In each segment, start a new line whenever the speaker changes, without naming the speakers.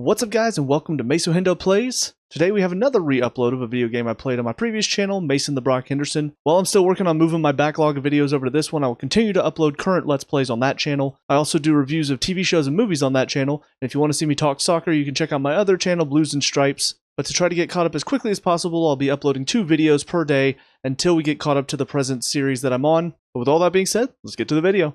What's up guys, and welcome to Maso Plays. Today we have another re-upload of a video game I played on my previous channel, Mason the Brock Henderson. While I'm still working on moving my backlog of videos over to this one, I will continue to upload current Let's Plays on that channel. I also do reviews of TV shows and movies on that channel, and if you want to see me talk soccer, you can check out my other channel, Blues and Stripes. But to try to get caught up as quickly as possible, I'll be uploading 2 videos per day until we get caught up to the present series that I'm on. But with all that being said, let's get to the video.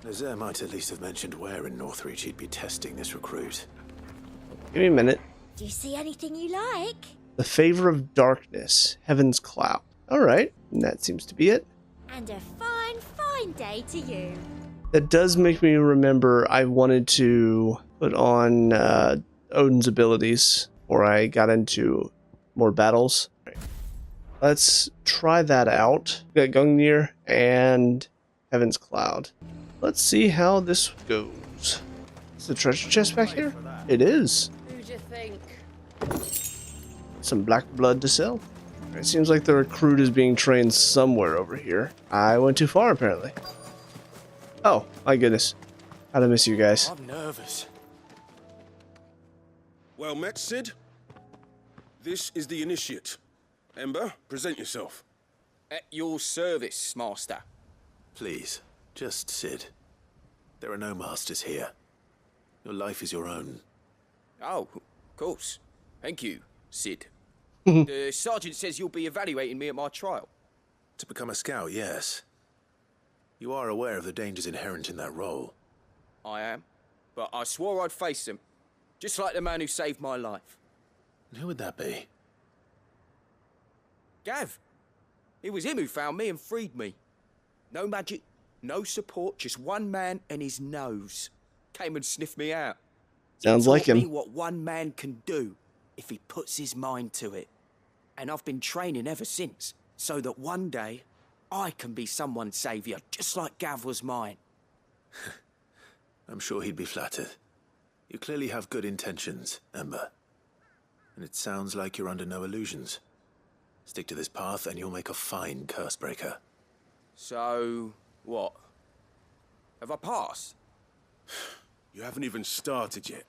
Nazaire might at least have mentioned where in Northreach he'd be testing this recruit.
Give me a minute.
Do you see anything you like?
The Favor of Darkness, Heaven's Cloud. Alright, that seems to be it.
And a fine, fine day to you.
That does make me remember I wanted to put on Odin's abilities before I got into more battles. Right. Let's try that out. We got Gungnir and Heaven's Cloud. Let's see how this goes. Is the treasure chest back here? It is.
Who'd you think?
Some black blood to sell. It seems like the recruit is being trained somewhere over here. I went too far, apparently. Oh, my goodness. How'd I miss you guys?
I'm nervous.
Well met, Sid. This is the initiate. Ember, present yourself.
At your service, master.
Please, just Sid. There are no masters here. Your life is your own.
Oh, of course. Thank you, Sid. The sergeant says you'll be evaluating me at my trial.
To become a scout, yes. You are aware of the dangers inherent in that role.
I am. But I swore I'd face them. Just like the man who saved my life.
And who would that be?
Gav. It was him who found me and freed me. No magic, no support, just one man and his nose. Came and sniffed me out.
Sounds like
Taught me
him.
what one man can do if he puts his mind to it. And I've been training ever since, so that one day I can be someone's saviour, just like Gav was mine.
I'm sure he'd be flattered. You clearly have good intentions, Ember. And it sounds like you're under no illusions. Stick to this path and you'll make a fine curse breaker.
So, what? Have I passed?
You haven't even started yet.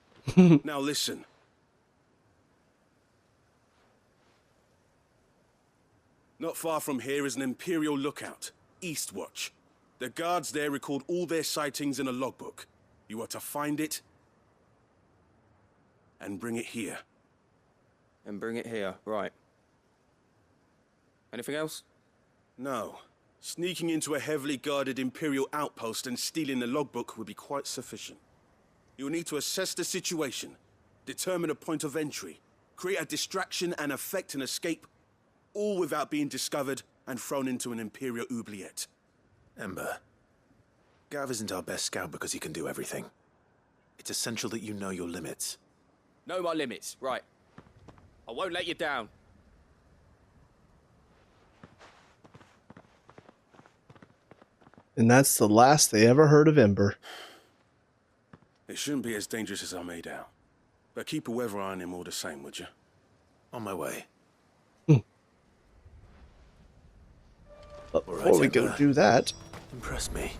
Now listen. Not far from here is an Imperial lookout, Eastwatch. The guards there record all their sightings in a logbook. You are to find it and bring it here.
And bring it here, right. Anything else?
No. Sneaking into a heavily guarded Imperial outpost and stealing the logbook would be quite sufficient. You'll need to assess the situation, determine a point of entry, create a distraction and effect an escape, all without being discovered and thrown into an Imperial oubliette.
Ember, Gav isn't our best scout because he can do everything. It's essential that you know your limits.
Know my limits, right. I won't let you down.
And that's the last they ever heard of Ember.
It shouldn't be as dangerous as I made out. But keep a weather eye on him all the same, would you?
On my way.
But before we go do that,
Impress me.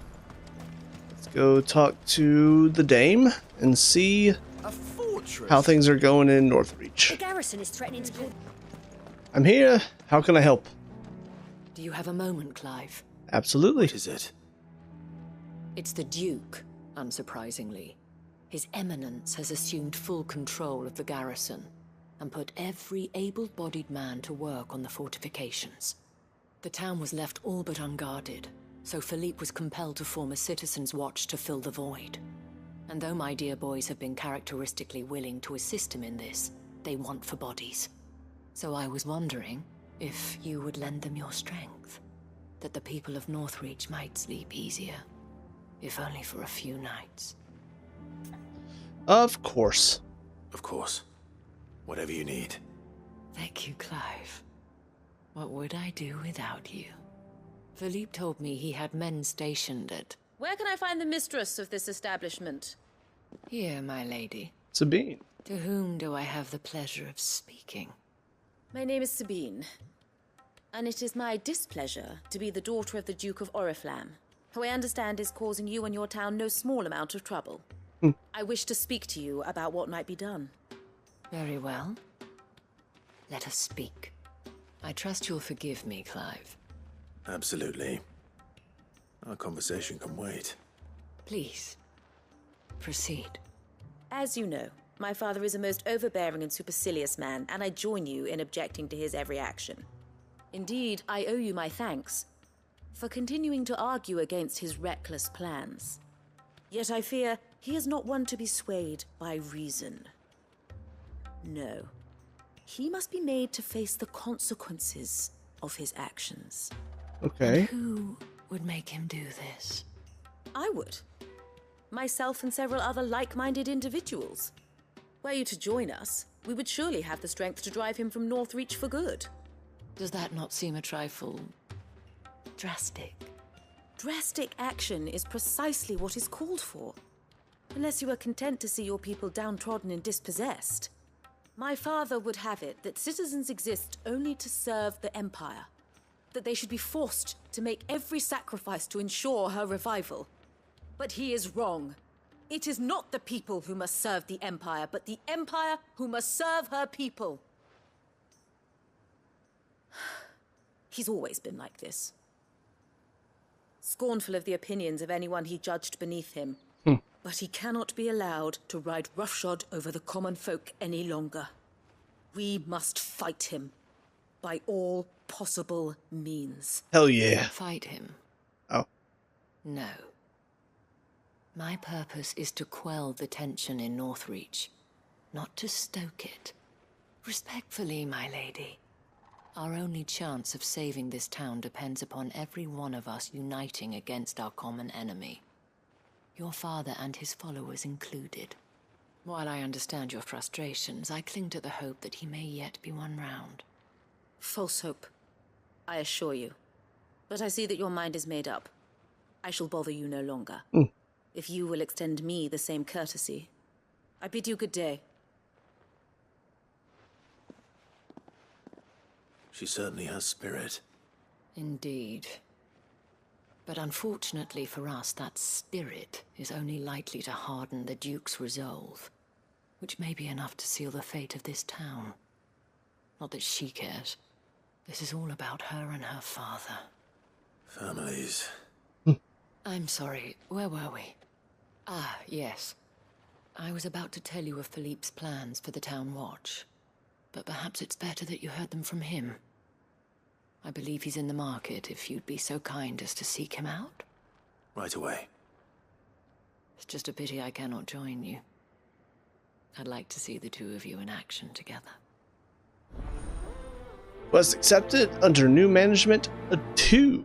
let's go talk to the Dame and see
A fortress?
how things are going in
The
Northreach.
garrison is threatening to pull.
I'm here. How can I help?
Do you have a moment, Clive?
Absolutely.
What is it?
It's the Duke, unsurprisingly. His Eminence has assumed full control of the garrison and put every able-bodied man to work on the fortifications. The town was left all but unguarded, so Philippe was compelled to form a citizens' watch to fill the void. And though my dear boys have been characteristically willing to assist him in this, they want for bodies. So I was wondering if you would lend them your strength, that the people of Northreach might sleep easier, if only for a few nights.
Of course.
Of course. Whatever you need.
Thank you, Clive. What would I do without you? Philippe told me he had men stationed at...
Where can I find the mistress of this establishment?
Here, my lady.
Sabine.
To whom do I have the pleasure of speaking?
My name is Sabine. And it is my displeasure to be the daughter of the Duke of Oriflamme, who I understand is causing you and your town no small amount of trouble. I wish to speak to you about what might be done.
Very well. Let us speak. I trust you'll forgive me, Clive.
Absolutely. Our conversation can wait.
Please, proceed.
As you know, my father is a most overbearing and supercilious man, and I join you in objecting to his every action. Indeed, I owe you my thanks for continuing to argue against his reckless plans. Yet I fear he is not one to be swayed by reason. No. He must be made to face the consequences of his actions.
Okay.
And who would make him do this?
I would. Myself and several other like-minded individuals. Were you to join us, we would surely have the strength to drive him from Northreach for good.
Does that not seem a trifle drastic?
Drastic action is precisely what is called for. Unless you are content to see your people downtrodden and dispossessed. My father would have it that citizens exist only to serve the Empire. That they should be forced to make every sacrifice to ensure her revival. But he is wrong. It is not the people who must serve the Empire, but the Empire who must serve her people. He's always been like this. Scornful of the opinions of anyone he judged beneath him. But he cannot be allowed to ride roughshod over the common folk any longer. We must fight him by all possible means.
Hell yeah.
Fight him?
Oh.
No. My purpose is to quell the tension in Northreach, not to stoke it. Respectfully, my lady. Our only chance of saving this town depends upon every one of us uniting against our common enemy. Your father and his followers included. While I understand your frustrations, I cling to the hope that he may yet be won round.
False hope, I assure you. But I see that your mind is made up. I shall bother you no longer. If you will extend me the same courtesy, I bid you good day.
She certainly has spirit.
Indeed. But unfortunately for us, that spirit is only likely to harden the Duke's resolve, which may be enough to seal the fate of this town. Not that she cares. This is all about her and her father.
Families.
I'm sorry, where were we? Ah, yes. I was about to tell you of Philippe's plans for the town watch, but perhaps it's better that you heard them from him. I believe he's in the market, if you'd be so kind as to seek him out.
Right away.
It's just a pity I cannot join you. I'd like to see the two of you in action together.
Was accepted under new management 2.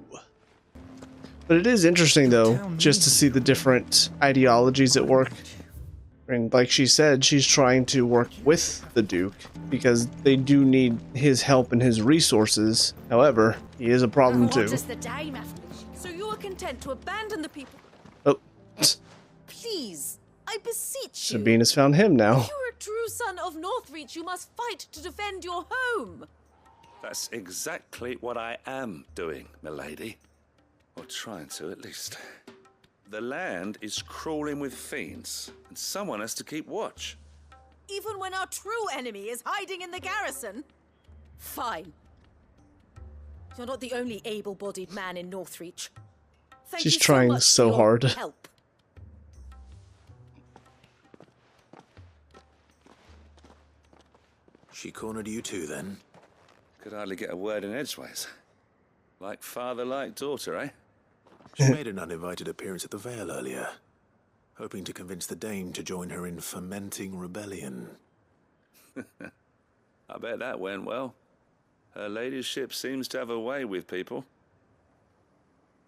But it is interesting, though, just to see the different ideologies at work. And like she said, she's trying to work with the Duke because they do need his help and his resources. However, he is a problem too.
What is the dame after? So you are content to abandon the people?
Oh,
Please, I beseech you.
Sabine has found him now.
If you're a true son of Northreach, you must fight to defend your home.
That's exactly what I am doing, milady. Or trying to, at least. The land is crawling with fiends, and someone has to keep watch.
Even when our true enemy is hiding in the garrison? Fine. You're not the only able-bodied man in Northreach. Thank
She's
you
trying
much
so
for your
hard.
Help.
She cornered you too, then?
Could hardly get a word in edgeways. Like father, like daughter, eh?
She made an uninvited appearance at the Vale earlier, hoping to convince the Dame to join her in fomenting rebellion.
I bet that went well. Her ladyship seems to have a way with people.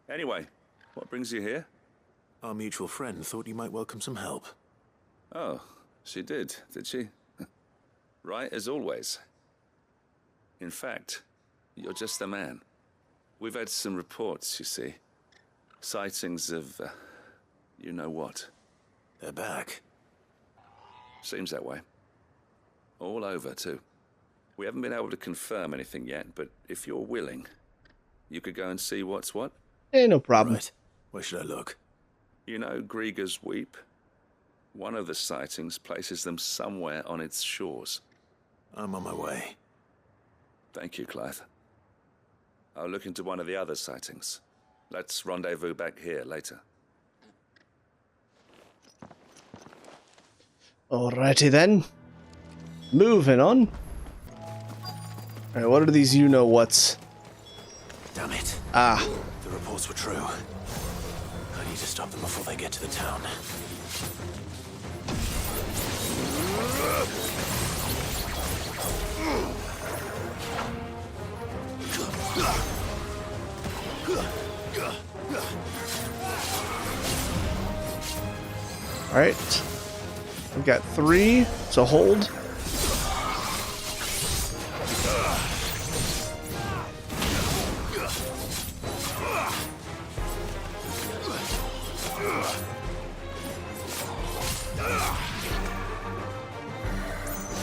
Anyway, what brings you here?
Our mutual friend thought you might welcome some help.
Oh, she did she? Right as always. In fact, you're just the man. We've had some reports, you see. Sightings of, you know what.
They're back.
Seems that way. All over, too. We haven't been able to confirm anything yet, but if you're willing, you could go and see what's what.
No problem.
Right. Where should I look?
You know Grieger's Weep? One of the sightings places them somewhere on its shores.
I'm on my way.
Thank you, Clive. I'll look into one of the other sightings. Let's rendezvous back here later.
Alrighty then. Moving on. Alright, what are these you-know-whats?
Damn it.
Ah.
The reports were true. I need to stop them before they get to the town.
Alright. We've got 3, so hold.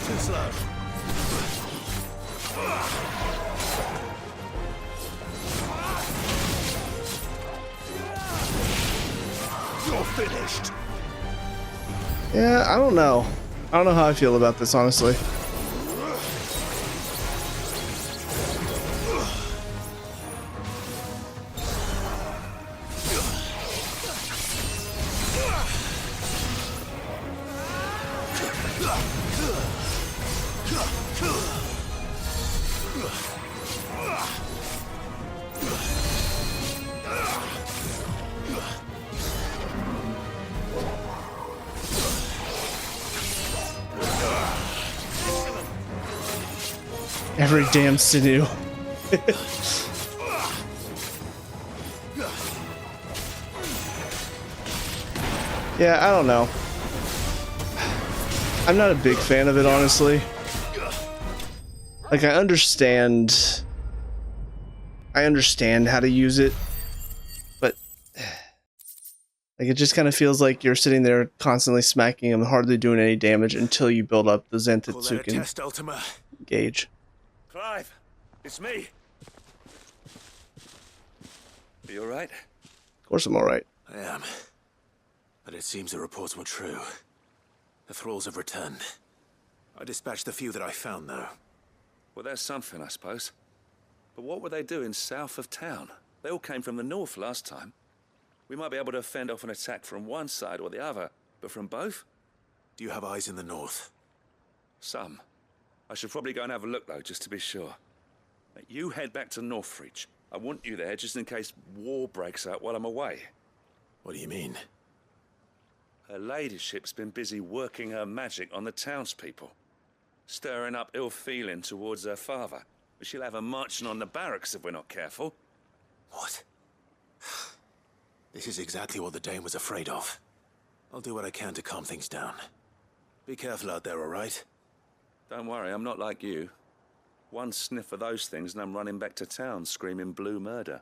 Too slow. You're finished.
Yeah, I don't know. I don't know how I feel about this, honestly. Every damn sinew. Yeah, I don't know. I'm not a big fan of it, honestly. Like, I understand how to use it, but like, it just kind of feels like you're sitting there constantly smacking him, hardly doing any damage until you build up the
Call that a
Zentetsuken
test, Ultima.
gauge.
Clive, it's me. Are you alright?
Of course I'm alright.
I am. But it seems the reports were true. The thralls have returned. I dispatched the few that I found, though.
Well, that's something, I suppose. But what were they doing south of town? They all came from the north last time. We might be able to fend off an attack from one side or the other, but from both?
Do you have eyes in the north?
Some. I should probably go and have a look, though, just to be sure. You head back to Northreach. I want you there just in case war breaks out while I'm away.
What do you mean?
Her ladyship's been busy working her magic on the townspeople, stirring up ill feeling towards her father. But she'll have her marching on the barracks if we're not careful.
What? This is exactly what the Dane was afraid of. I'll do what I can to calm things down. Be careful out there, all right?
Don't worry, I'm not like you. One sniff of those things and I'm running back to town screaming blue murder.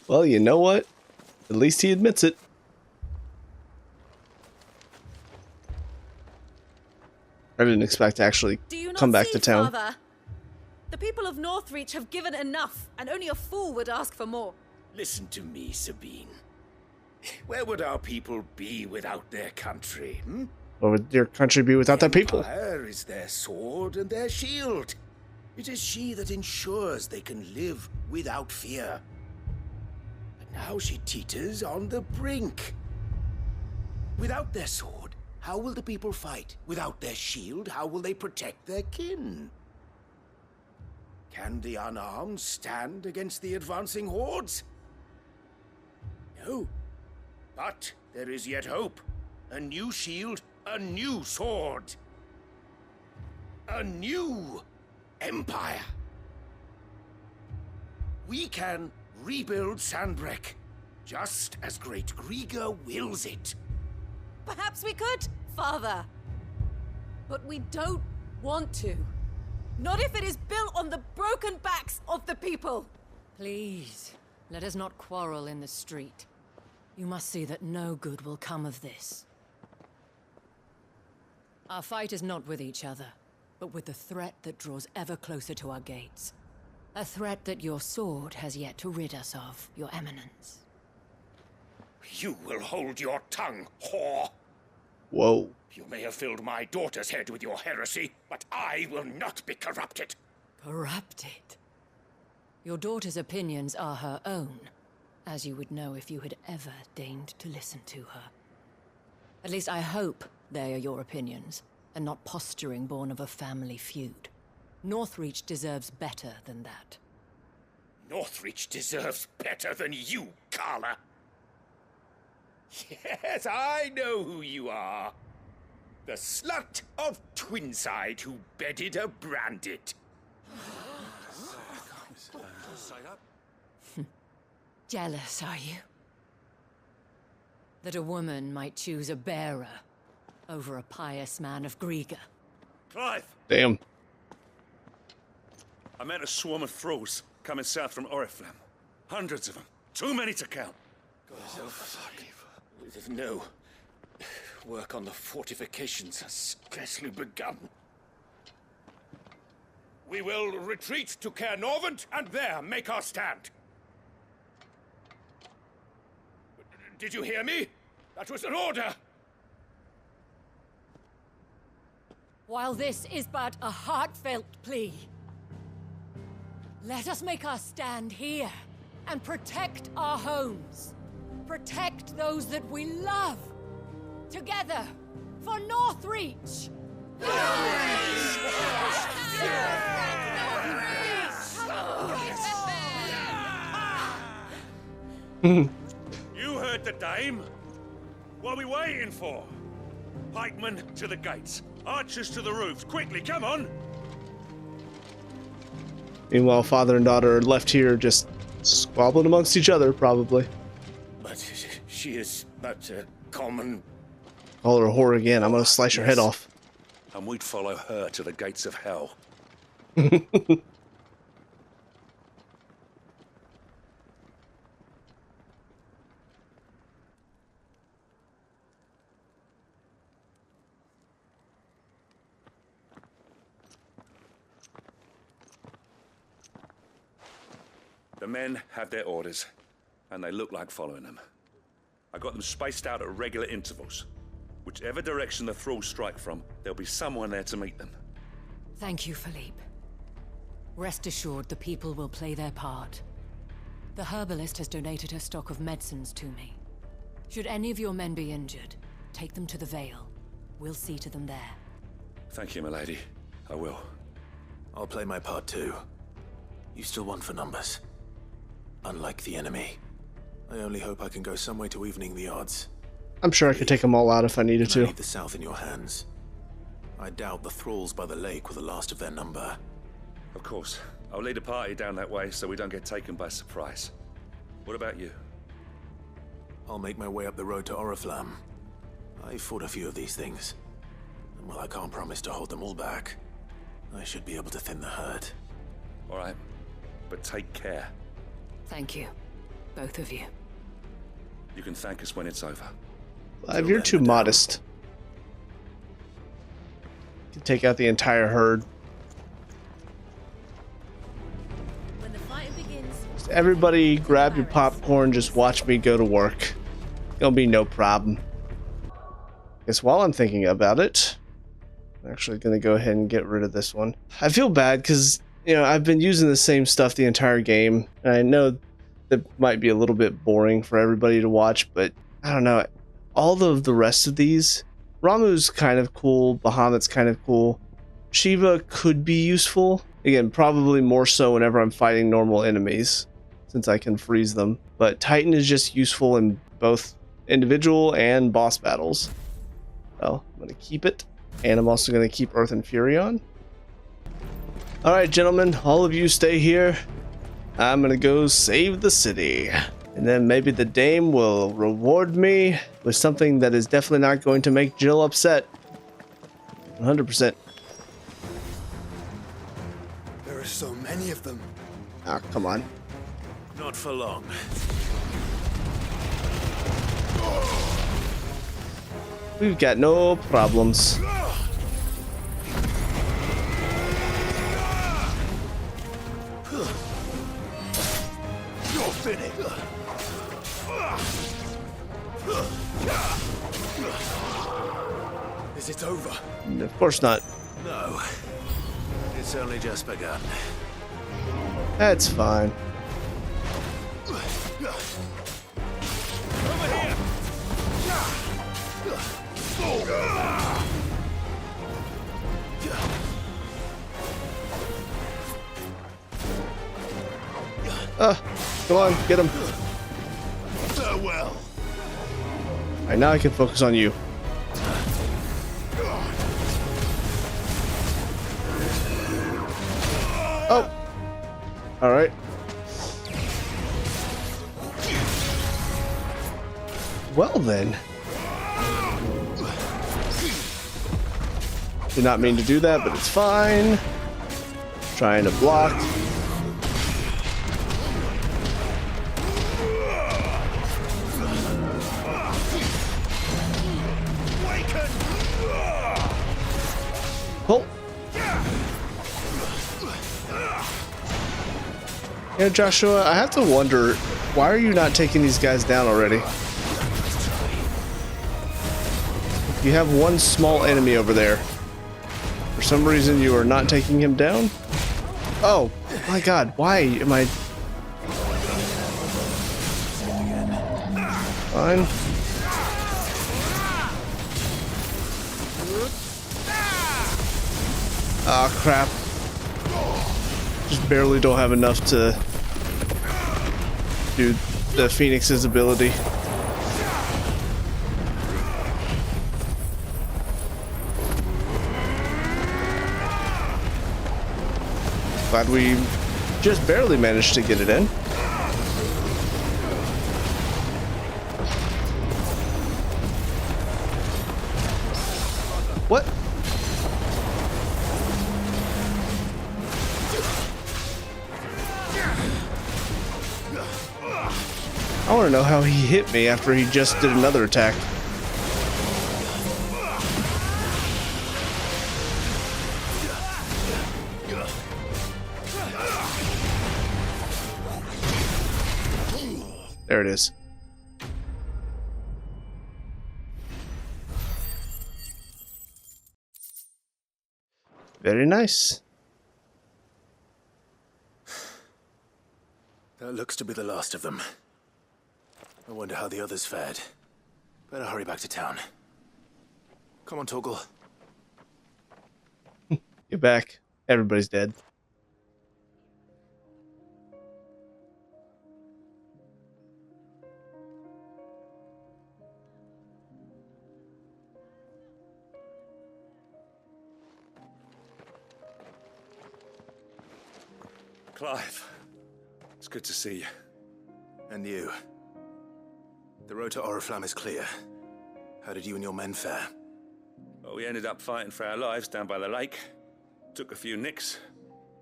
Well, you know what? At least he admits it. I didn't expect to actually come back to town.
Father? The people of Northreach have given enough, and only a fool would ask for more.
Listen to me, Sabine. Where would our people be without their country, hmm?
What would your country be without their people?
Empire is their sword and their shield. It is she that ensures they can live without fear. But now she teeters on the brink. Without their sword, how will the people fight? Without their shield, how will they protect their kin? Can the unarmed stand against the advancing hordes? No. But there is yet hope. A new shield, a new sword. A new empire. We can rebuild Sandbreck, just as Great Grieger wills it.
Perhaps we could, Father. But we don't want to. Not if it is built on the broken backs of the people.
Please, let us not quarrel in the street. You must see that no good will come of this. Our fight is not with each other, but with the threat that draws ever closer to our gates. A threat that your sword has yet to rid us of, Your Eminence.
You will hold your tongue, whore.
Whoa.
You may have filled my daughter's head with your heresy, but I will not be corrupted.
Corrupted? Your daughter's opinions are her own, as you would know if you had ever deigned to listen to her. At least I hope they are your opinions, and not posturing born of a family feud. Northreach deserves better than that.
Northreach deserves better than you, Carla. Yes, I know who you are. The slut of Twinside who bedded a Branded.
Jealous, are you? That a woman might choose a bearer over a pious man of Griega.
Clive!
Damn.
I met a swarm of thralls coming south from Oriflamme. Hundreds of them. Too many to count.
Oh, fuck. No. Work on the fortifications has scarcely begun. We will retreat to Caer Norvent and there make our stand. Did you hear me? That was an order.
While this is but a heartfelt plea, let us make our stand here and protect our homes. Protect those that we love. Together, for Northreach!
You heard the dame. What are we waiting for? Pikemen to the gates. Archers to the roofs. Quickly, come on!
Meanwhile, father and daughter are left here just squabbling amongst each other, probably.
But she is but a common...
Call her a whore again. I'm gonna slice her head off.
And we'd follow her to the gates of hell. The men have their orders, and they look like following them. I got them spaced out at regular intervals. Whichever direction the thralls strike from, there'll be someone there to meet them.
Thank you, Philippe. Rest assured the people will play their part. The herbalist has donated her stock of medicines to me. Should any of your men be injured, take them to the Vale. We'll see to them there.
Thank you, milady. I will.
I'll play my part too. You still want for numbers. Unlike the enemy. I only hope I can go some way to evening the odds.
I'm sure I could take them all out if I needed to.
Leave the south in your hands. I doubt the thralls by the lake were the last of their number.
Of course. I'll lead a party down that way so we don't get taken by surprise. What about you?
I'll make my way up the road to Oriflamme. I fought a few of these things. And while I can't promise to hold them all back, I should be able to thin the herd.
All right. But take care.
Thank you. Both of you.
You can thank us when it's over.
Clive, you're too modest. You can take out the entire herd.
When the fighting begins,
Everybody grab your popcorn, just watch me go to work. It'll be no problem. Guess while I'm thinking about it, I'm actually going to go ahead and get rid of this one. I feel bad because, you know, I've been using the same stuff the entire game. And I know that might be a little bit boring for everybody to watch, but I don't know. All of the rest of these, Ramuh's kind of cool, Bahamut's kind of cool. Shiva could be useful. Again, probably more so whenever I'm fighting normal enemies, since I can freeze them. But Titan is just useful in both individual and boss battles. Well, I'm going to keep it. And I'm also going to keep Earth and Fury on. Alright, gentlemen, all of you stay here. I'm going to go save the city. And then maybe the dame will reward me with something that is definitely not going to make Jill upset. 100%.
There are so many of them.
Ah, come on.
Not for long.
We've got no problems.
finish. Is it over?
Of course not.
No. It's only just begun.
That's fine.
Over here!
Come on, get him.
Farewell.
Alright, now I can focus on you. Oh! Alright. Well then. Did not mean to do that, but it's fine. Trying to block. Pull. Yeah, Joshua, I have to wonder, why are you not taking these guys down already? You have one small enemy over there. For some reason, you are not taking him down? Oh, my God, why am I... Fine. Ah, crap. Just barely don't have enough to do the Phoenix's ability. Glad we just barely managed to get it in. What? I want to know how he hit me after he just did another attack. There it is. Very nice.
That looks to be the last of them. I wonder how the others fared. Better hurry back to town. Come on, Torgal.
Get back. Everybody's dead.
Clive, it's good to see you.
And you. The road to Oriflamme is clear. How did you and your men fare?
Well, we ended up fighting for our lives down by the lake. Took a few nicks,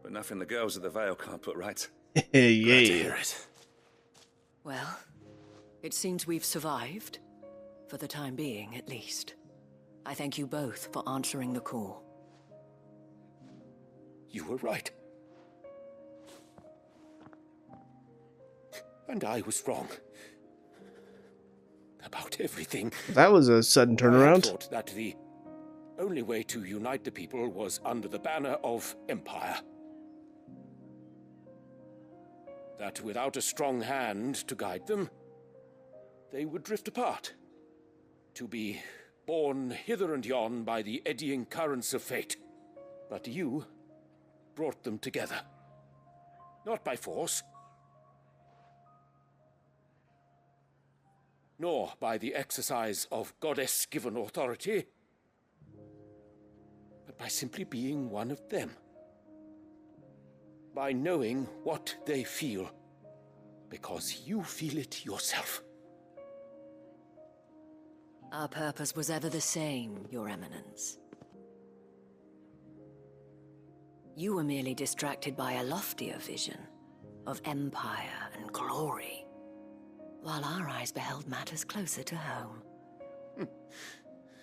but nothing the girls of the Vale can't put right.
Glad to hear it.
Well, it seems we've survived. For the time being, at least. I thank you both for answering the call.
You were right. And I was wrong. About everything.
That was a sudden
I
turnaround.
thought that the only way to unite the people was under the banner of Empire. That without a strong hand to guide them, they would drift apart. To be borne hither and yon by the eddying currents of fate. But you brought them together. Not by force, nor by the exercise of goddess-given authority, but by simply being one of them. By knowing what they feel, because you feel it yourself.
Our purpose was ever the same, Your Eminence. You were merely distracted by a loftier vision of empire and glory, while our eyes beheld matters closer to home.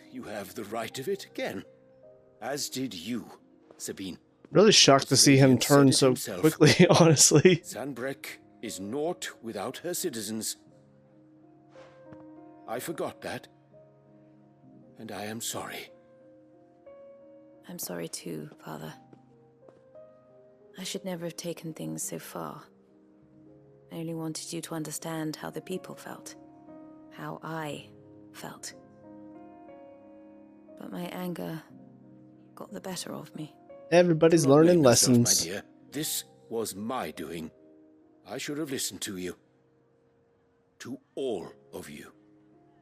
You have the right of it again, as did you, Sabine.
Really shocked to see him turn so quickly, honestly.
Sanbreque is naught without her citizens. I forgot that, and I am sorry.
I'm sorry too, Father. I should never have taken things so far. I only wanted you to understand how the people felt. How I felt. But my anger got the better of me.
Everybody's
Do not
learning
blame yourself,
lessons.
my dear. This was my doing. I should have listened to you. To all of you.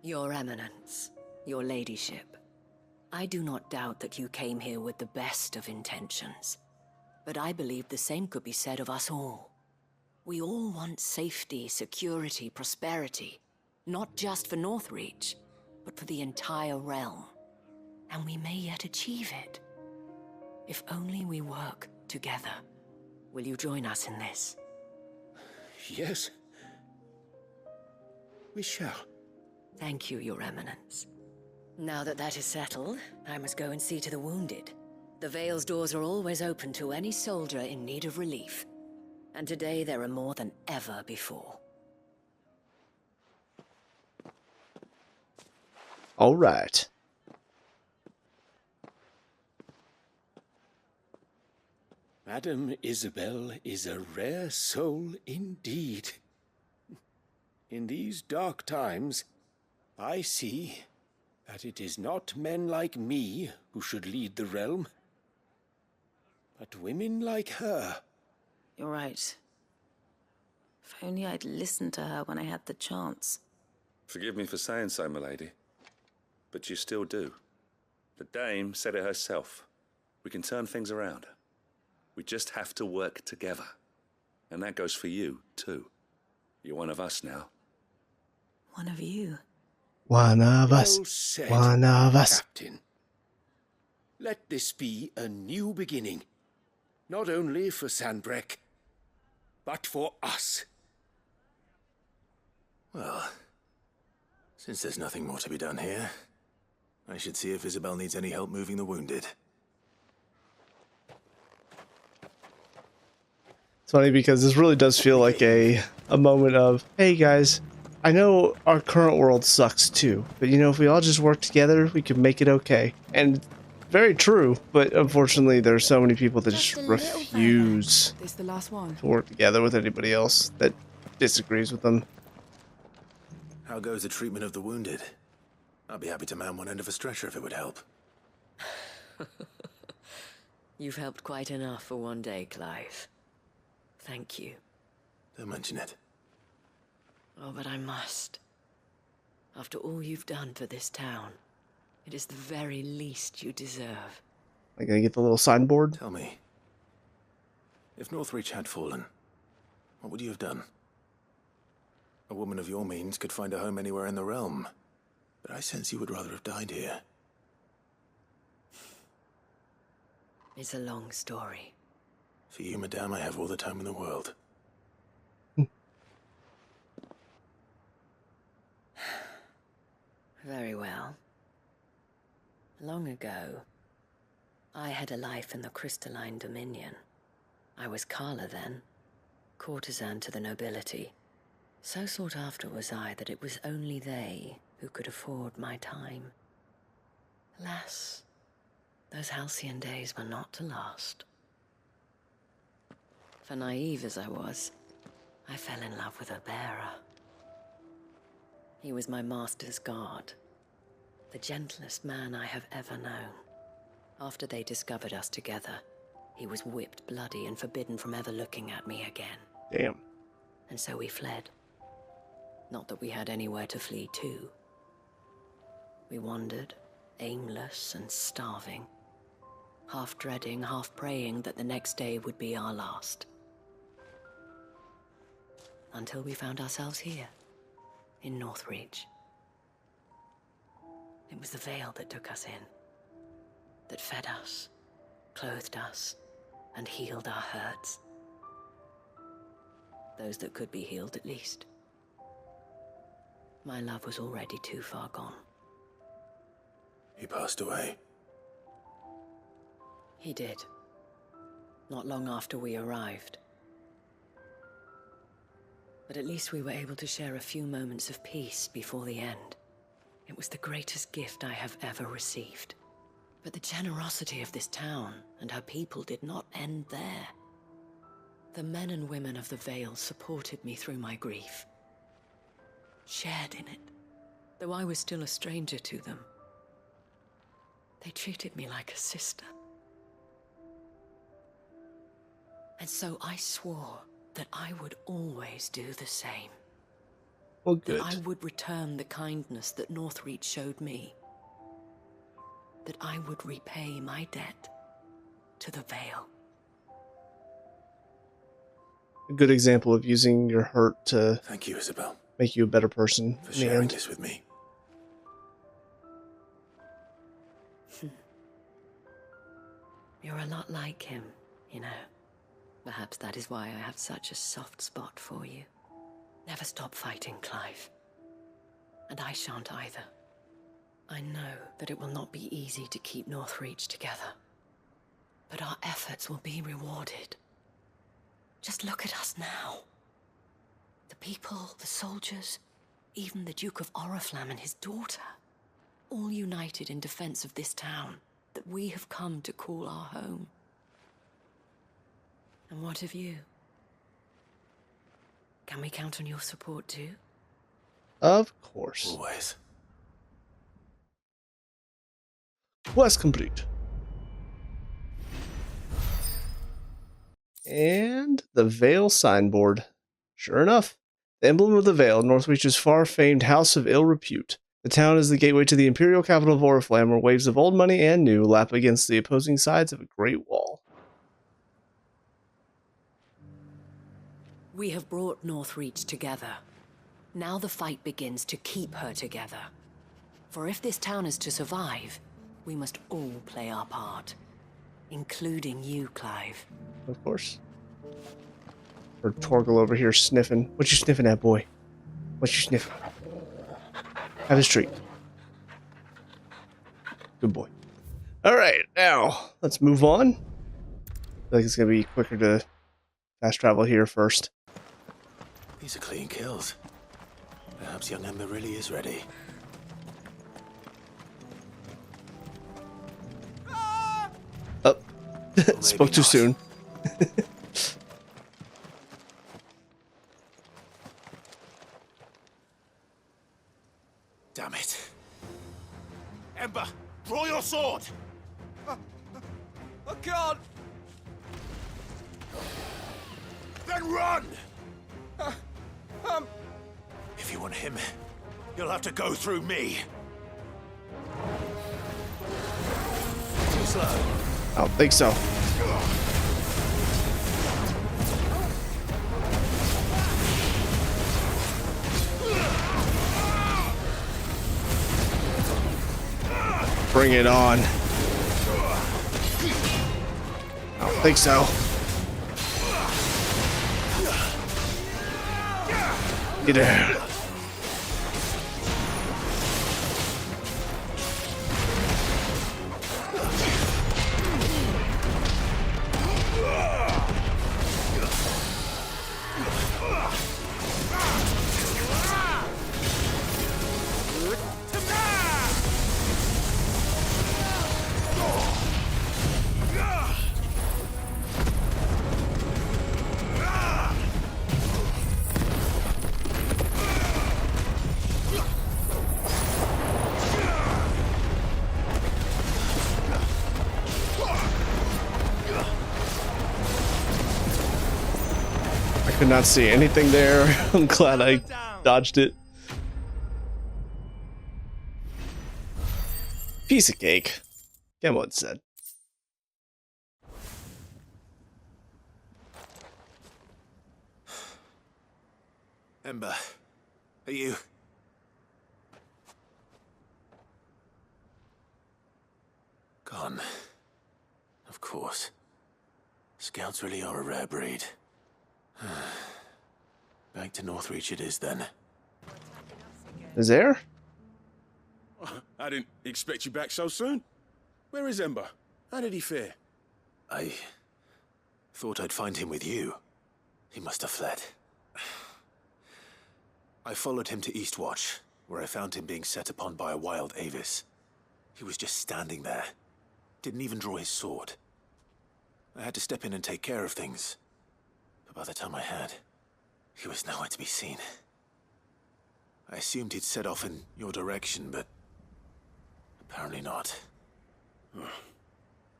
Your Eminence, your Ladyship, I do not doubt that you came here with the best of intentions. But I believe the same could be said of us all. We all want safety, security, prosperity. Not just for Northreach, but for the entire realm. And we may yet achieve it. If only we work together. Will you join us in this?
Yes. We shall.
Thank you, Your Eminence. Now that that is settled, I must go and see to the wounded. The Vale's doors are always open to any soldier in need of relief. And today there are more than ever before.
All right.
Madame Isabel is a rare soul indeed. In these dark times, I see that it is not men like me who should lead the realm, but women like her.
You're right. If only I'd listened to her when I had the chance.
Forgive me for saying so, milady, but you still do. The dame said it herself. We can turn things around. We just have to work together. And that goes for you, too. You're one of us now.
One of you.
One of us.
Well said,
One of us.
Captain. Let this be a new beginning. Not only for Sanbreque, but for us.
Well, since there's nothing more to be done here, I should see if Isabel needs any help moving the wounded.
It's funny because this really does feel like a moment of, hey guys, I know our current world sucks too, but you know, if we all just work together, we could make it okay. And very true, but unfortunately there's so many people that just refuse
This the last one.
to work together with anybody else that disagrees with them.
How goes the treatment of the wounded? I'd be happy to man one end of a stretcher if it would help.
You've helped quite enough for one day, Clive. Thank you.
Don't mention it.
Oh, but I must. After all you've done for this town, it is the very least you deserve.
Am I gonna get the little signboard?
Tell me, if Northreach had fallen, what would you have done? A woman of your means could find a home anywhere in the realm, but I sense you would rather have died here.
It's a long story.
For you, madame, I have all the time in the world.
Very well. Long ago, I had a life in the Crystalline Dominion. I was Carla then, courtesan to the nobility. So sought after was I that it was only they who could afford my time. Alas, those halcyon days were not to last. For naive as I was, I fell in love with a bearer. He was my master's guard, the gentlest man I have ever known. After they discovered us together, he was whipped bloody and forbidden from ever looking at me again.
Damn.
And so we fled. Not that we had anywhere to flee to. We wandered, aimless and starving, half dreading, half praying that the next day would be our last. Until we found ourselves here, in Northreach. It was the Vale that took us in, that fed us, clothed us, and healed our hurts. Those that could be healed, at least. My love was already too far gone.
He passed away.
He did. Not long after we arrived. But at least we were able to share a few moments of peace before the end. It was the greatest gift I have ever received. But the generosity of this town and her people did not end there. The men and women of the Vale supported me through my grief, shared in it, though I was still a stranger to them. They treated me like a sister. And so I swore that I would always do the same.
Well, good.
That I would return the kindness that Northreach showed me. That I would repay my debt to the Vale.
A good example of using your hurt to
Thank you, Isabel,
make you a better person
for
in the
sharing
end.
this with me.
You're a lot like him, you know. Perhaps that is why I have such a soft spot for you. Never stop fighting, Clive. And I shan't either. I know that it will not be easy to keep Northreach together. But our efforts will be rewarded. Just look at us now. The people, the soldiers, even the Duke of Oriflamme and his daughter. All united in defense of this town that we have come to call our home. And what of you? Can we count on your support too?
Of course.
Always.
Quest complete. And the Vale signboard. Sure enough, the emblem of the Vale, Northreach's far-famed House of Ill Repute. The town is the gateway to the imperial capital of Oriflamme, where waves of old money and new lap against the opposing sides of a great wall.
We have brought Northreach together. Now the fight begins to keep her together. For if this town is to survive, we must all play our part. Including you, Clive.
Of course. Or Torgal over here sniffing. What you sniffing at, boy? What you sniffing? Have his treat. Good boy. Alright, now, let's move on. I feel like it's going to be quicker to fast travel here first.
These are clean kills. Perhaps young Ember really is ready.
Oh,
Or
spoke
maybe
too
not.
soon.
Damn it. Ember, draw your sword!
I can't!
Then run! If you want him, you'll have to go through me. Too slow.
I don't think so. Bring it on. I don't think so. Get down. Could not see anything there. I'm glad I dodged it. Piece of cake. Gamwood said.
Ember, are you... Gone. Of course. Scouts really are a rare breed. Back to Northreach it is, then.
Is there?
I didn't expect you back so soon. Where is Ember? How did he fare?
I thought I'd find him with you. He must have fled. I followed him to Eastwatch, where I found him being set upon by a wild Avis. He was just standing there. Didn't even draw his sword. I had to step in and take care of things. But by the time I had, he was nowhere to be seen. I assumed he'd set off in your direction, but apparently not.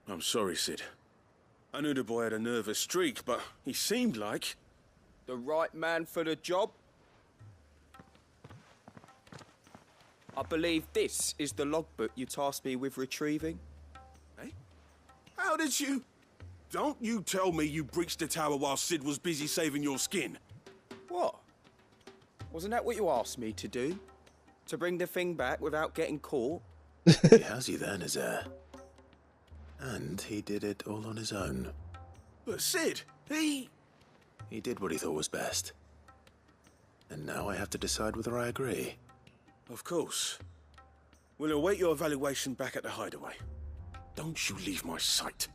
I'm sorry, Sid. I knew the boy had a nervous streak, but he seemed like...
The right man for the job? I believe this is the logbook you tasked me with retrieving.
Eh? How did you... Don't you tell me you breached the tower while Sid was busy saving your skin.
What? Wasn't that what you asked me to do? To bring the thing back without getting caught?
He has you then, his heir. And he did it all on his own.
But Sid, he
did what he thought was best. And now I have to decide whether I agree.
Of course. We'll await your evaluation back at the hideaway. Don't you leave my sight.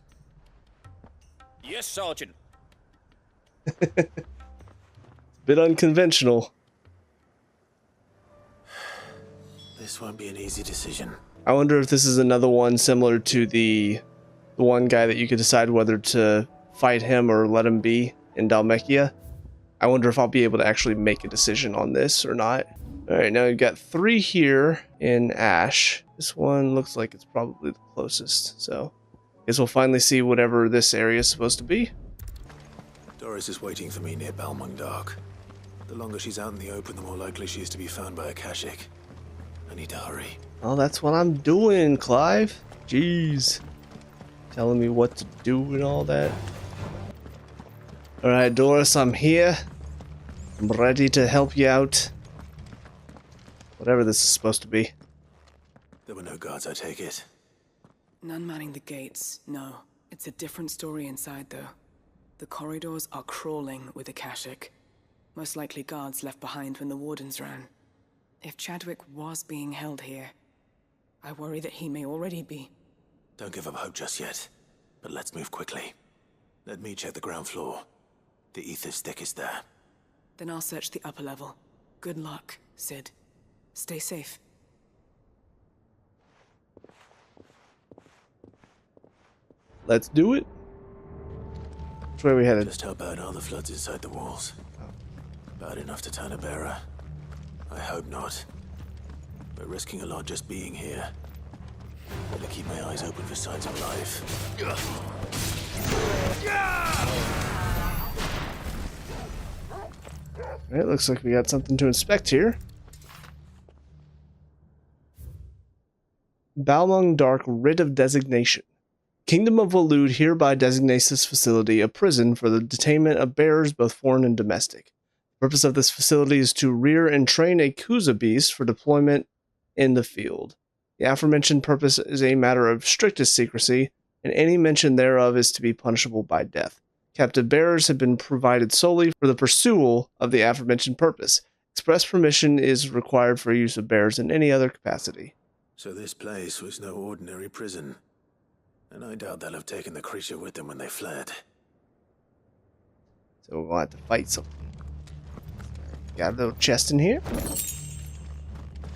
Yes, Sergeant.
Bit unconventional.
This won't be an easy decision.
I wonder if this is another one similar to the one guy that you could decide whether to fight him or let him be in Dhalmekia. I wonder if I'll be able to actually make a decision on this or not. Alright, now we've got 3 here in Ash. This one looks like it's probably the closest, so I guess we'll finally see whatever this area is supposed to be.
Dorys is waiting for me near Balmung Dark. The longer she's out in the open, the more likely she is to be found by a Kashik. I need to hurry.
Oh, that's what I'm doing, Clive. Jeez. Telling me what to do and all that. Alright, Doris, I'm here. I'm ready to help you out. Whatever this is supposed to be.
There were no guards, I take it.
None manning the gates, no. It's a different story inside, though. The corridors are crawling with Akashic. Most likely guards left behind when the wardens ran. If Chadwick was being held here, I worry that he may already be.
Don't give up hope just yet, but let's move quickly. Let me check the ground floor. The ether stick is there.
Then I'll search the upper level. Good luck, Sid. Stay safe.
Let's do it. Which way are we headed?
Just how bad are the floods inside the walls? Bad enough to turn a bearer? I hope not. But risking a lot just being here. Better keep my eyes open for signs of life.
Alright, looks like we got something to inspect here. Balmung Dark Writ of Designation. Kingdom of Waloed hereby designates this facility a prison for the detainment of bearers both foreign and domestic. The purpose of this facility is to rear and train a Kuza beast for deployment in the field. The aforementioned purpose is a matter of strictest secrecy, and any mention thereof is to be punishable by death. Captive bearers have been provided solely for the pursual of the aforementioned purpose. Express permission is required for use of bearers in any other capacity.
So this place was no ordinary prison. And I doubt they'll have taken the creature with them when they fled.
So we'll have to fight something. Got a little chest in here.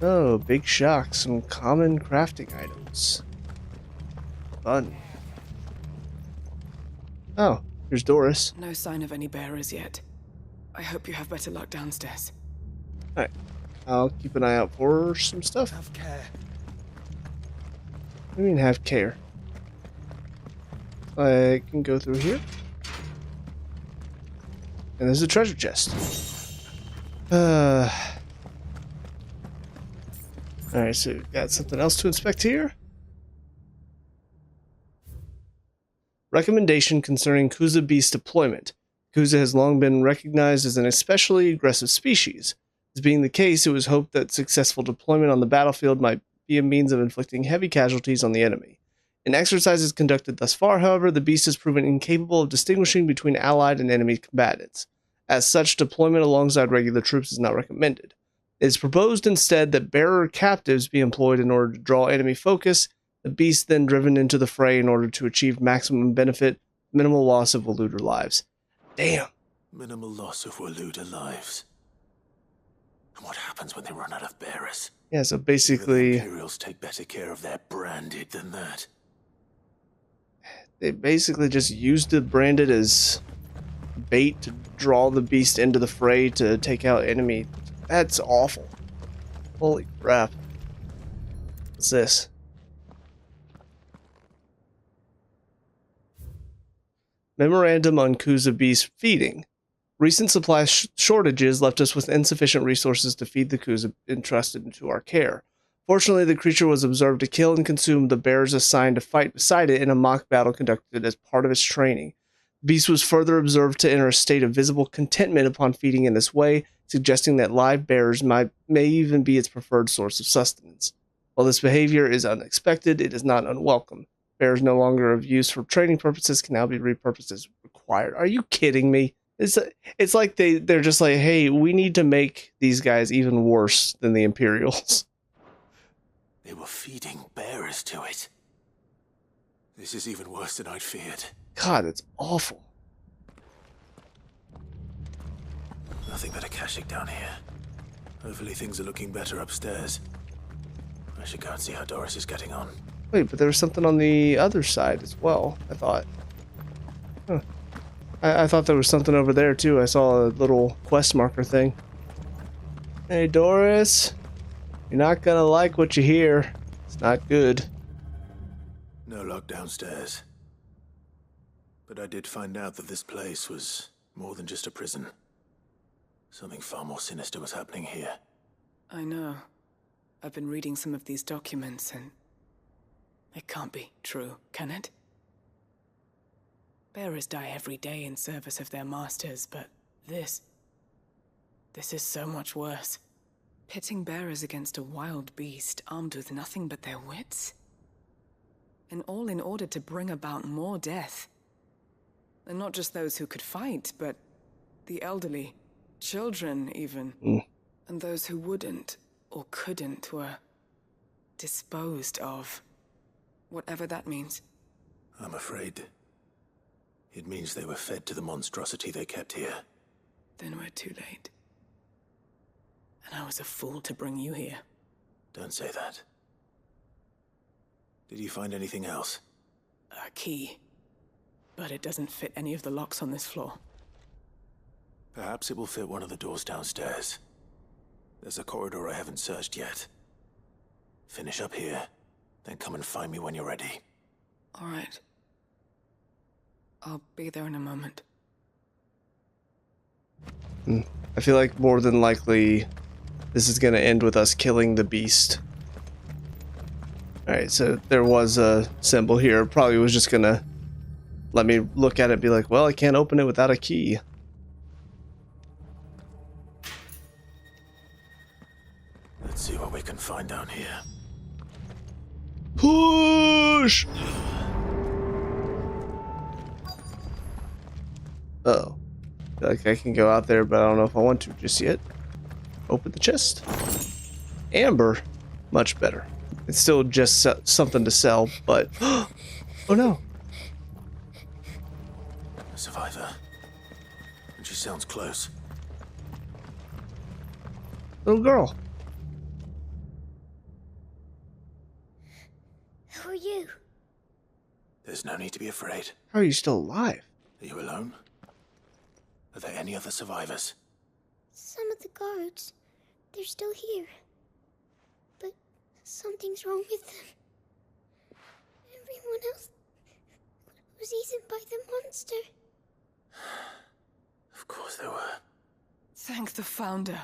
Oh, big shock. Some common crafting items. Fun. Oh, here's Doris.
No sign of any bearers yet. I hope you have better luck downstairs.
Alright. I'll keep an eye out for some stuff.
Have care.
What do you mean have care? I can go through here. And there's a treasure chest. Alright, so we've got something else to inspect here. Recommendation concerning Kuza beast deployment. Kuza has long been recognized as an especially aggressive species. This being the case, it was hoped that successful deployment on the battlefield might be a means of inflicting heavy casualties on the enemy. In exercises conducted thus far, however, the beast has proven incapable of distinguishing between allied and enemy combatants. As such, deployment alongside regular troops is not recommended. It is proposed instead that bearer captives be employed in order to draw enemy focus, the beast then driven into the fray in order to achieve maximum benefit, minimal loss of Waloeder lives. Damn.
Minimal loss of Waloeder lives. And what happens when they run out of bearers?
Yeah, so
The
basically,
Imperials take better care of their branded than that.
they basically just used it branded as bait to draw the beast into the fray to take out enemy. That's awful. Holy crap. What's this? Memorandum on Kuza beast feeding. Recent supply shortages left us with insufficient resources to feed the Kuza entrusted into our care. Fortunately, the creature was observed to kill and consume the bears assigned to fight beside it in a mock battle conducted as part of its training. The beast was further observed to enter a state of visible contentment upon feeding in this way, suggesting that live bears may even be its preferred source of sustenance. While this behavior is unexpected, it is not unwelcome. Bears no longer of use for training purposes can now be repurposed as required. Are you kidding me? It's like they're just like, hey, we need to make these guys even worse than the Imperials.
They were feeding bearers to it. This is even worse than I'd feared.
God, it's awful.
Nothing but a Kashyyyk down here. Hopefully things are looking better upstairs. I should go and see how Dorys is getting on.
Wait, but there was something on the other side as well, I thought. Huh. I thought there was something over there too. I saw a little quest marker thing. Hey, Dorys. You're not gonna like what you hear. It's not good.
No luck downstairs. But I did find out that this place was more than just a prison. Something far more sinister was happening here.
I know. I've been reading some of these documents, and it can't be true, can it? Bearers die every day in service of their masters, but this is so much worse. Pitting bearers against a wild beast armed with nothing but their wits? And all in order to bring about more death. And not just those who could fight, but the elderly, children even. And those who wouldn't or couldn't were disposed of. Whatever that means.
I'm afraid it means they were fed to the monstrosity they kept here.
Then we're too late. And I was a fool to bring you here.
Don't say that. Did you find anything else?
A key. But it doesn't fit any of the locks on this floor.
Perhaps it will fit one of the doors downstairs. There's a corridor I haven't searched yet. Finish up here, then come and find me when you're ready.
All right. I'll be there in a moment.
I feel like more than likely this is going to end with us killing the beast. Alright, so there was a symbol here. Probably was just going to let me look at it and be like, well, I can't open it without a key.
Let's see what we can find down here.
Push! Uh-oh. I feel like I can go out there, but I don't know if I want to just yet. Open the chest. Amber. Much better. It's still just something to sell, but... oh no.
A survivor. And she sounds close.
Little girl.
Who are you?
There's no need to be afraid.
How are you still alive?
Are you alone? Are there any other survivors?
Some of the guards. They're still here. But something's wrong with them. Everyone else was eaten by the monster.
Of course there were.
Thank the Founder.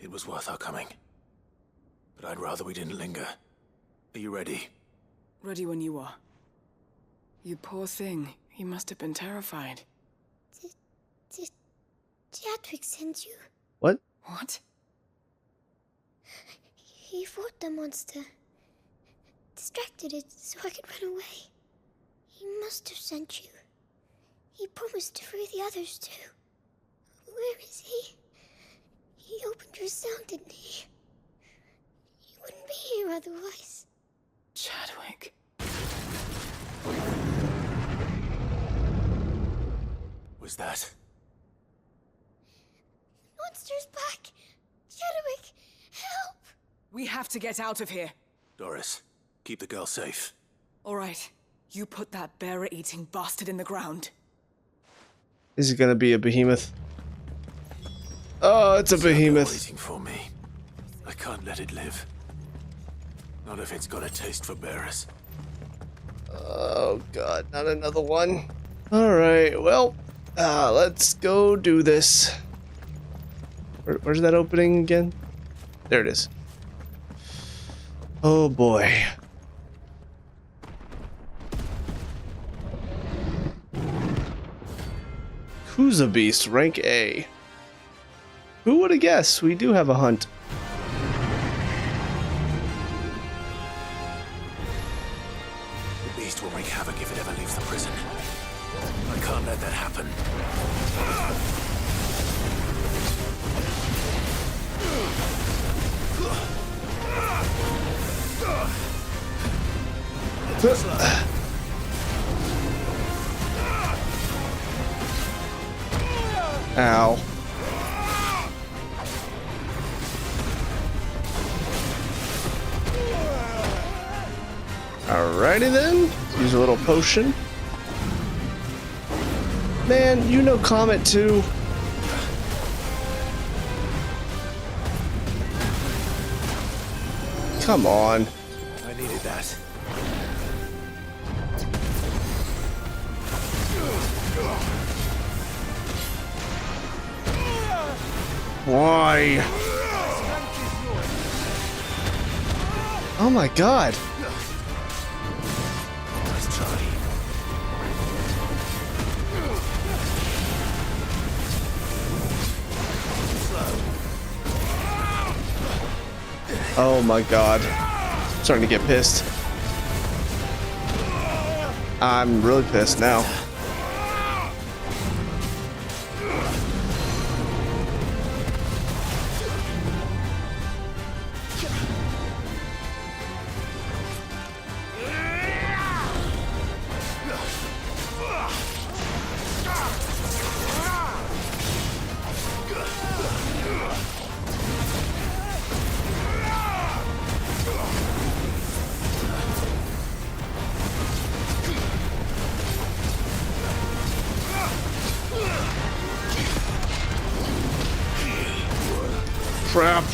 It was worth our coming. But I'd rather we didn't linger. Are you ready?
Ready when you are. You poor thing. He must have been terrified.
Did Chadwick send you?
What?
What?
He fought the monster. Distracted it so I could run away. He must have sent you. He promised to free the others too. Where is he? He opened your cell, didn't he? He wouldn't be here otherwise.
Chadwick.
Was that
monster's back! Chadwick, help!
We have to get out of here.
Doris, keep the girl safe.
All right. You put that bearer-eating bastard in the ground.
Is it gonna be a behemoth? Oh, it's a behemoth.
Waiting for me. I can't let it live. Not if it's got a taste for bearers.
Oh god, not another one. Alright, well, let's go do this. Where's that opening again? There it is. Oh boy. Kuza Beast, rank A. Who would have guessed? We do have a hunt.
The beast will wreak havoc if it ever leaves the prison. I can't let that happen.
Ow. Alrighty then. Let's use a little potion. Man, you know Comet too. Come on.
I needed that.
Why? Oh my god.
Nice try.
Oh my god. I'm starting to get pissed. I'm really pissed now. Crap.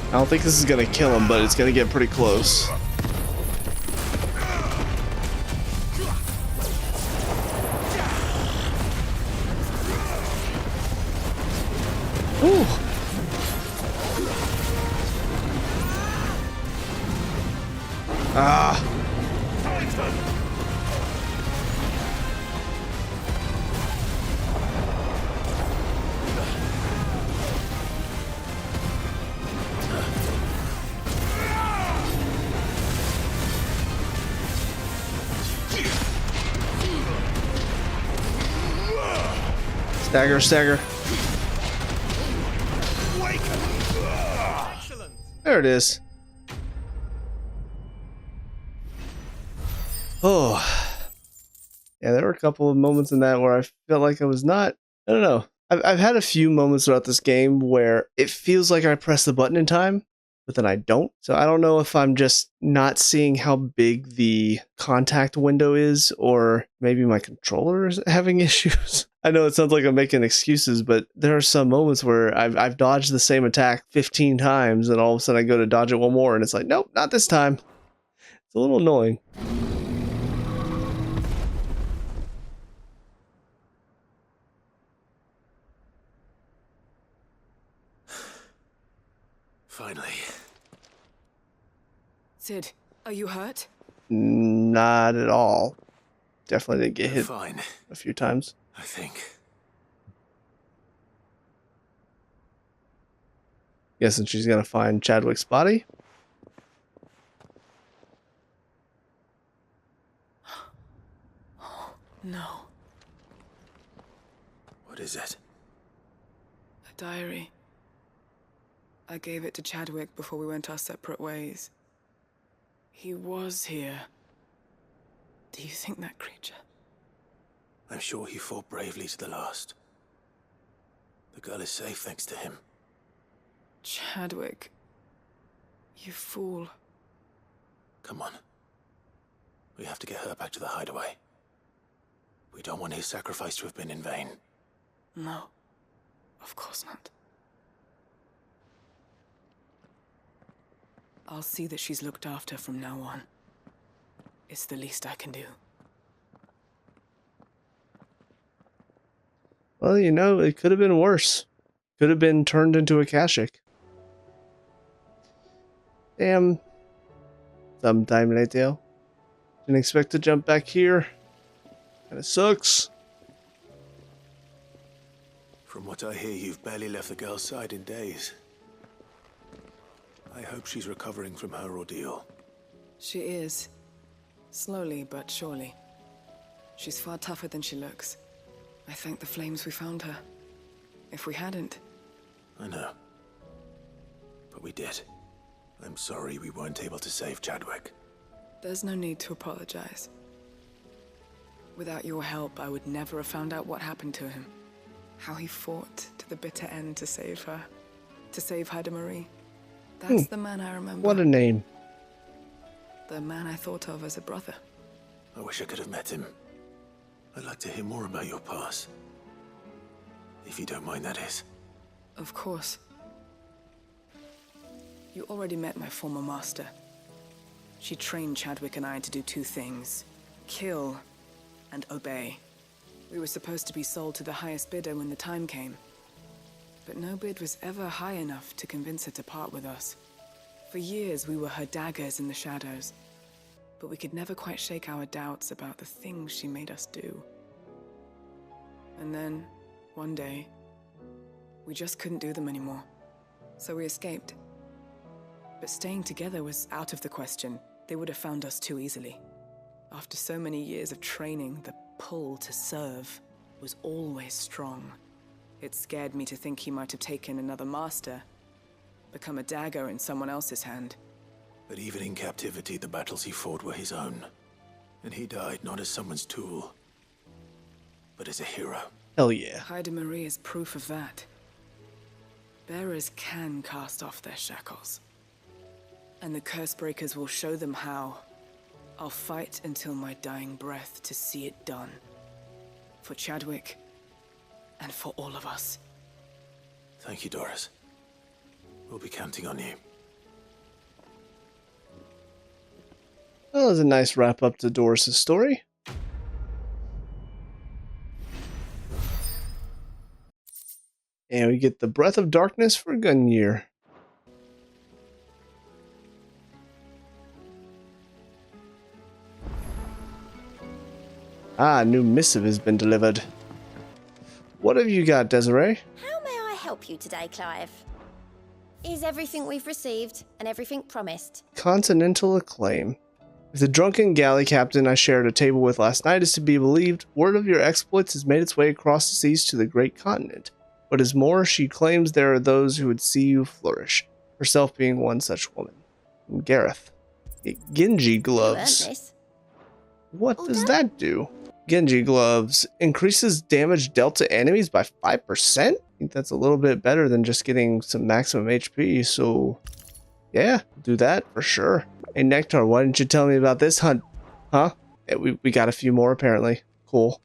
I don't think this is gonna kill him, but it's gonna get pretty close. Ooh. Ah. Stagger, stagger. There it is. Oh. Yeah, there were a couple of moments in that where I felt like I was not, I don't know. I've had a few moments throughout this game where it feels like I press the button in time, but then I don't. So I don't know if I'm just not seeing how big the contact window is, or maybe my controller is having issues. I know it sounds like I'm making excuses, but there are some moments where I've dodged the same attack 15 times, and all of a sudden I go to dodge it one more, and it's like, nope, not this time. It's a little annoying.
Finally.
Sid, are you hurt?
Not at all. Definitely did get hit
Fine,
a few times.
I think.
Guessing she's gonna find Chadwick's body.
No.
What is it?
A diary. I gave it to Chadwick before we went our separate ways. He was here. Do you think that creature?
I'm sure he fought bravely to the last. The girl is safe thanks to him.
Chadwick. You fool.
Come on. We have to get her back to the hideaway. We don't want his sacrifice to have been in vain.
No. Of course not. I'll see that she's looked after from now on. It's the least I can do.
Well, you know, it could have been worse. Could have been turned into a Kashik. Damn. Sometime later. Didn't expect to jump back here. Kinda sucks.
From what I hear, you've barely left the girl's side in days. I hope she's recovering from her ordeal.
She is. Slowly but surely. She's far tougher than she looks. I thank the flames we found her. If we hadn't...
I know. But we did. I'm sorry we weren't able to save Chadwick.
There's no need to apologize. Without your help, I would never have found out what happened to him. How he fought to the bitter end to save her. To save Haida Marie. That's the man I remember.
What a name.
The man I thought of as a brother.
I wish I could have met him. I'd like to hear more about your past. If you don't mind, that is.
Of course. You already met my former master. She trained Chadwick and I to do two things. Kill and obey. We were supposed to be sold to the highest bidder when the time came. But no bid was ever high enough to convince her to part with us. For years we were her daggers in the shadows. But we could never quite shake our doubts about the things she made us do. And then, one day, we just couldn't do them anymore. So we escaped. But staying together was out of the question. They would have found us too easily. After so many years of training, the pull to serve was always strong. It scared me to think he might have taken another master, become a dagger in someone else's hand.
But even in captivity, the battles he fought were his own. And he died not as someone's tool, but as a hero.
Hell yeah.
Haida Marie is proof of that. Bearers can cast off their shackles. And the curse breakers will show them how. I'll fight until my dying breath to see it done. For Chadwick, and for all of us.
Thank you, Dorys. We'll be counting on you.
Well, that was a nice wrap up to Dorys' story. And we get the Breath of Darkness for Gungnir. Ah, a new missive has been delivered. What have you got, Desiree?
How may I help you today, Clive? Is everything we've received and everything promised?
Continental acclaim. If the drunken galley captain I shared a table with last night is to be believed, word of your exploits has made its way across the seas to the great continent. What is more, she claims there are those who would see you flourish, herself being one such woman. Gareth. Genji gloves.
You earned this.
What does that do? Genji gloves increases damage dealt to enemies by 5%? I think that's a little bit better than just getting some maximum HP, so yeah, do that for sure. Hey Nectar, why didn't you tell me about this hunt? Huh? Yeah, we got a few more apparently. Cool.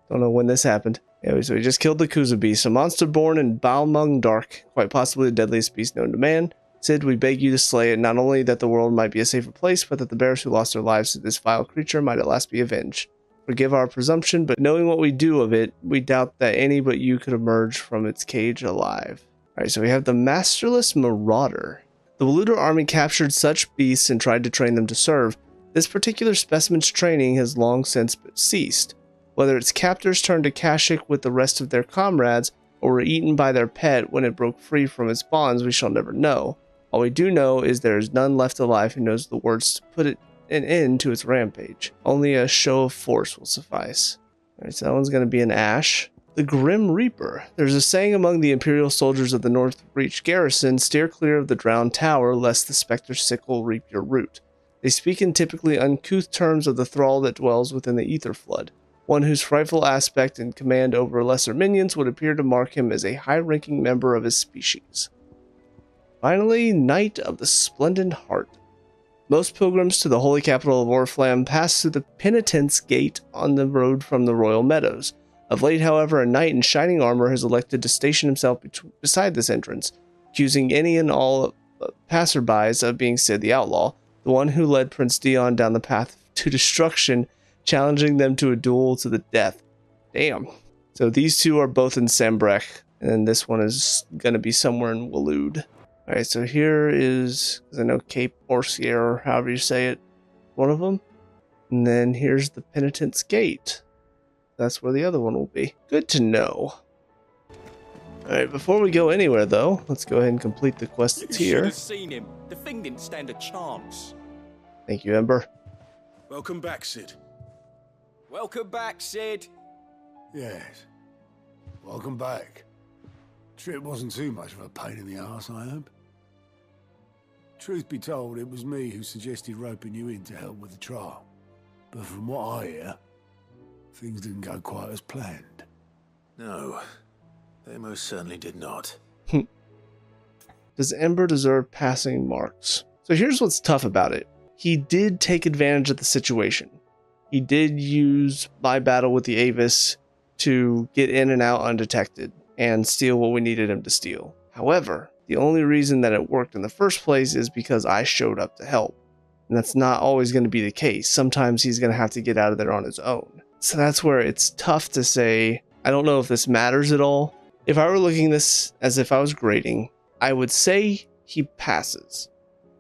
Don't know when this happened. Anyway, so we just killed the Kuza beast, a monster born in Balmung Dark, quite possibly the deadliest beast known to man. Sid, we beg you to slay it, not only that the world might be a safer place, but that the bearers who lost their lives to this vile creature might at last be avenged. Forgive our presumption, but knowing what we do of it, we doubt that any but you could emerge from its cage alive. Alright, so we have the Masterless Marauder. The Waluda army captured such beasts and tried to train them to serve. This particular specimen's training has long since ceased. Whether its captors turned to Kashik with the rest of their comrades, or were eaten by their pet when it broke free from its bonds, we shall never know. All we do know is there is none left alive who knows the words to put it an end to its rampage. Only a show of force will suffice. Alright, so that one's going to be an Ash. The Grim Reaper. There's a saying among the Imperial soldiers of the North Reach garrison, steer clear of the drowned tower, lest the spectre sickle reap your root. They speak in typically uncouth terms of the thrall that dwells within the ether flood, one whose frightful aspect and command over lesser minions would appear to mark him as a high-ranking member of his species. Finally, Knight of the Splendid Heart. Most pilgrims to the holy capital of Oriflamme pass through the Penitence Gate on the road from the Royal Meadows. Of late, however, a knight in shining armor has elected to station himself beside this entrance, accusing any and all passerbys of being Sid the Outlaw, the one who led Prince Dion down the path to destruction, challenging them to a duel to the death. Damn. So these two are both in Sambrek, and then this one is going to be somewhere in Waloed. Alright, so here is, I know Cape Orsier, or however you say it, one of them. And then here's the Penitence Gate. That's where the other one will be. Good to know. Alright, before we go anywhere though, let's go ahead and complete the quest that's
You should
here.
have seen him. The thing didn't stand a chance.
Thank you, Ember.
Welcome back, Sid.
Welcome back, Sid.
Yes. Welcome back. Trip wasn't too much of a pain in the arse, I hope. Truth be told, it was me who suggested roping you in to help with the trial. But from what I hear, things didn't go quite as planned.
No, they most certainly did not.
Does Ember deserve passing marks? So here's what's tough about it. He did take advantage of the situation. He did use my battle with the Avis to get in and out undetected and steal what we needed him to steal. However, the only reason that it worked in the first place is because I showed up to help. And that's not always going to be the case. Sometimes he's going to have to get out of there on his own. So that's where it's tough to say, I don't know if this matters at all. If I were looking at this as if I was grading, I would say he passes.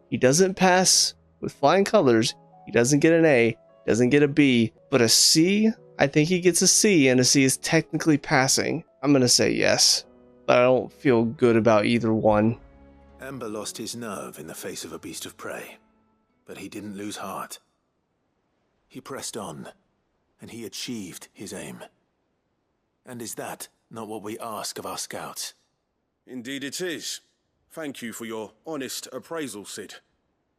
He doesn't pass with flying colors. He doesn't get an A, doesn't get a B, but a C, I think he gets a C, and a C is technically passing. I'm going to say yes, but I don't feel good about either one.
Ember lost his nerve in the face of a beast of prey, but he didn't lose heart. He pressed on, and he achieved his aim. And is that not what we ask of our scouts?
Indeed it is. Thank you for your honest appraisal, Sid.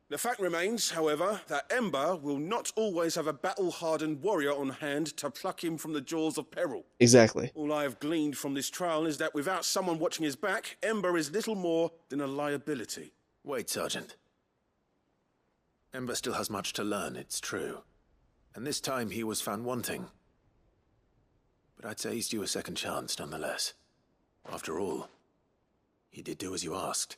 The fact remains, however, that Ember will not always have a battle-hardened warrior on hand to pluck him from the jaws of peril.
Exactly.
All I have gleaned from this trial is that without someone watching his back, Ember is little more than a liability.
Wait, Sergeant. Ember still has much to learn, it's true. And this time he was found wanting. But I'd say he's due a second chance, nonetheless. After all, he did do as you asked.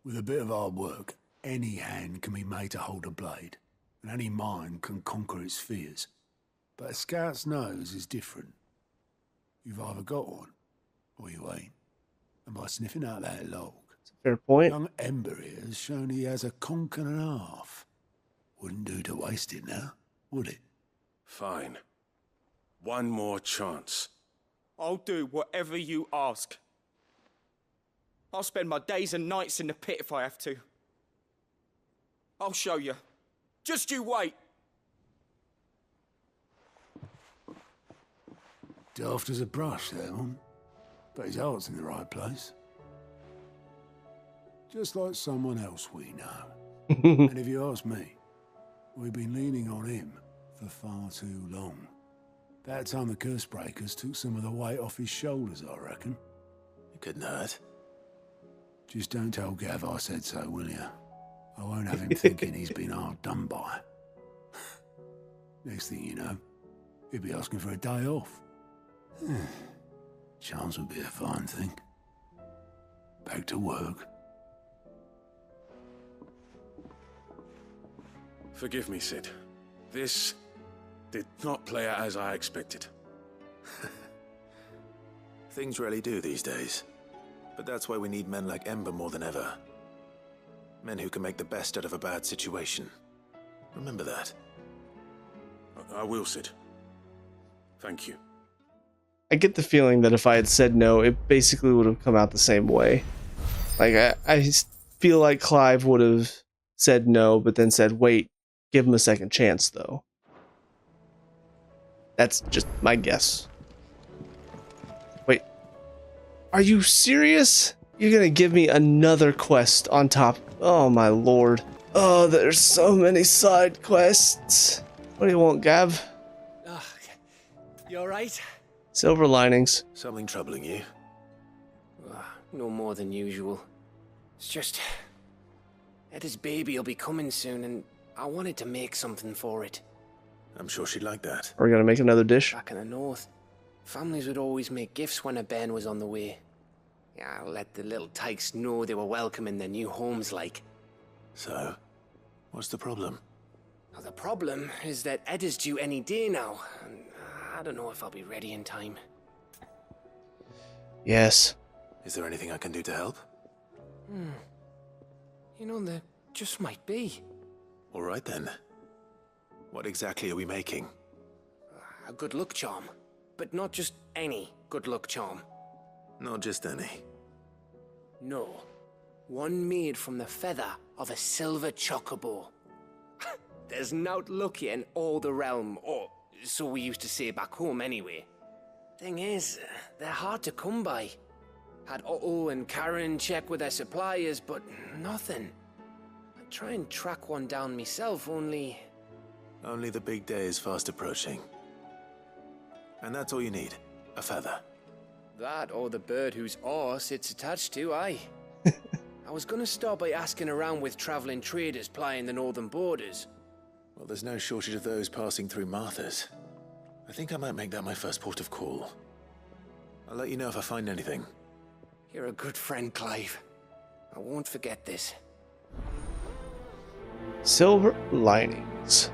With a bit of hard work, any hand can be made to hold a blade, and any mind can conquer its fears. But a scout's nose is different. You've either got one, or you ain't. And by sniffing out that log,
Fair point.
young Ember here has shown he has a conk and a half. Wouldn't do to waste it now, would it?
Fine. One more chance.
I'll do whatever you ask. I'll spend my days and nights in the pit if I have to. I'll show you. Just you wait.
Daft as a brush, that one. But his heart's in the right place. Just like someone else we know. And if you ask me, we've been leaning on him for far too long. That time the curse breakers took some of the weight off his shoulders, I reckon.
It couldn't hurt.
Just don't tell Gav I said so, will you? I won't have him thinking he's been hard done by. Next thing you know, he'll be asking for a day off. Chance would be a fine thing. Back to work.
Forgive me, Sid. This did not play out as I expected.
Things rarely do these days. But that's why we need men like Ember more than ever. Men who can make the best out of a bad situation. Remember that.
I will, Sid. Thank you.
I get the feeling that if I had said no, it basically would have come out the same way. Like, I feel like Clive would have said no, but then said, wait, give him a second chance, though. That's just my guess. Wait. Are you serious? You're gonna give me another quest on top? Oh my lord. Oh, there's so many side quests. What do you want, Gav?
You alright?
Silver linings.
Something troubling you?
No more than usual. It's just... Etta's baby will be coming soon, and I wanted to make something for it.
I'm sure she'd like that.
Are we gonna make another dish?
Back in the north, families would always make gifts when a bairn was on the way. Yeah, I'll let the little tykes know they were welcome in their new homes, like.
So, what's the problem?
Now, the problem is that Etta's due any day now, and I don't know if I'll be ready in time.
Yes.
Is there anything I can do to help?
You know, there just might be.
All right then. What exactly are we making?
A good luck charm. But not just any good luck charm.
Not just any.
No. One made from the feather of a silver chocobo. There's naught luckier in all the realm, or so we used to say back home anyway. Thing is, they're hard to come by. Had Otto and Karen check with their suppliers, but nothing. I'd try and track one down myself, only...
Only the big day is fast approaching. And that's all you need, a feather.
That or the bird whose horse it's attached to, aye. I was gonna start by asking around with traveling traders plying the northern borders.
Well, there's no shortage of those passing through Martha's. I think I might make that my first port of call. I'll let you know if I find anything.
You're a good friend, Clive. I won't forget this.
Silver linings.